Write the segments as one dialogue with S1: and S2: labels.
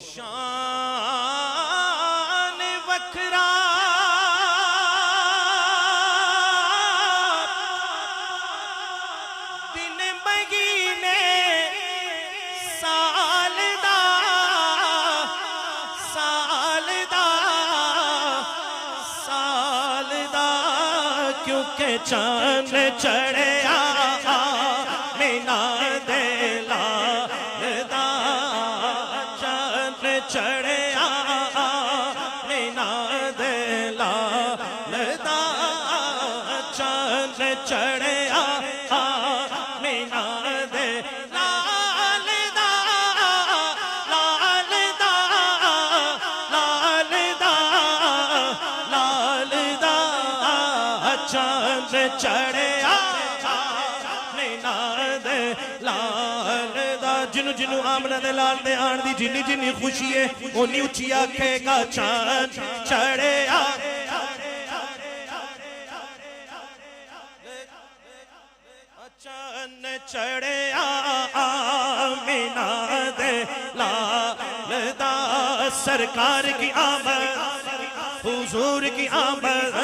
S1: शान वखरा दिन महीने साल दा क्योंकि चांद चढ़िया मीना दे लालदा चांद चढ़िया मीना दे लालदा चांद चढ़िया मीना दे लालदा लालदा लालदा लालदा चांद चढ़िया मीना दे लालदा जिन्नू जिन्नू आमना दे लाल दे आन दी जिन्नी जिन्नी खुशी है उन्नी उच्ची आखेगा चांद चढ़िया चांद चढ़िया मीना दे लालदा सरकार की आमद हुजूर की आमद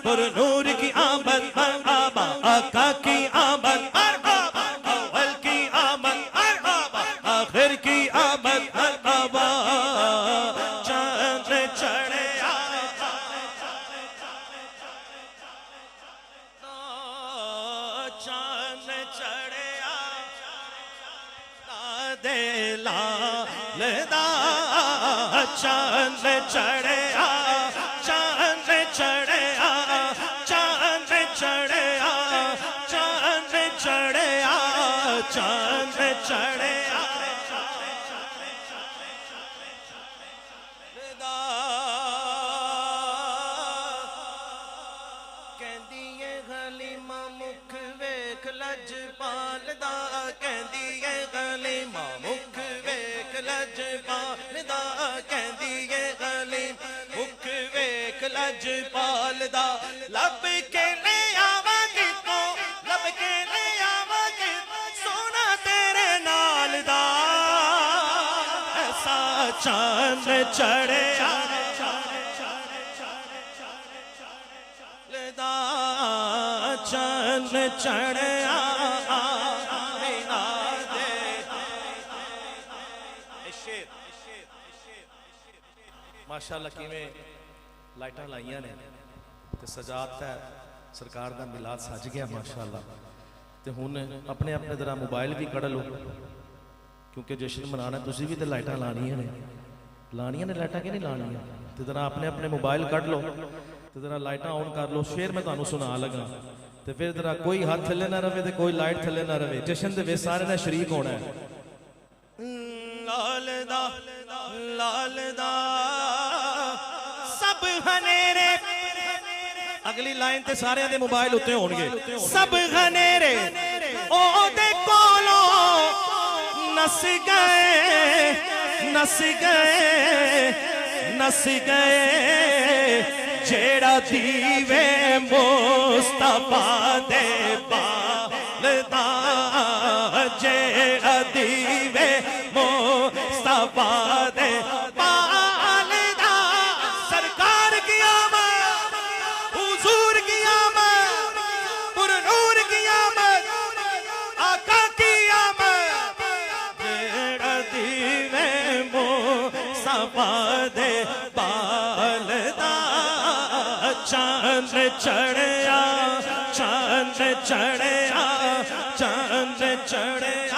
S1: पुर नूर की आमद आका की आमद अव्वल की आमद आखिर की आमद चांद चढ़िया चांद चढ़िया दे लालदा चांद चढ़िया चांद चढ़िया चांद चढ़िया चांद चढ़िया चांद चढ़िया कहंदी है हलीमा मुख वेख लजपाल दा कहंदी है हलीमा मुख वेख लजपाल दा कहंदी है हलीमा मुख वेख लजपाल दा लब के ले आवांगी तो लब के ले आवांगी सोना तेरे नाल दा ऐसा चांद चढ़िया चांद चढ़िया मीना दे माशाअल्लाह किवें लाइटां लाइयां ने ते सजात है सरकार दा मिलाद सज गया माशाअल्लाह ते हुण अपने अपने जरा मोबाइल भी कढ़ लो क्योंकि जश्न मनाना तुसीं भी ते लाइटां लानियां ने लाइटां कि नहीं लानियां ते जरा अपने अपने मोबाइल कढ़ लो ते जरा लाइटां ऑन कर लो शेर मैं तुहानू सुना लगा ते फिर जरा कोई हाथ थले ना रवे ते कोई लाइट थले ना रवे जश्न दे विच सारे ने शरीक होना है लालदा लालदा सब हनेरे अगली लाइन ते सारे दे मोबाइल उत्ते होणगे सब हनेरे ओ दे कोलो नस गए नस गए नस गए जेड़ा दीवे मुस्तफा दे बालदा जेड़ा दीवे मुस्तफा दे बालदा सरकार की आमद हुजूर की आमद पुर नूर की आमद आका की आमद जेड़ा दीवे मुस्तफा दे बालदा चांद चढ़िया चांद चढ़िया चांद चढ़िया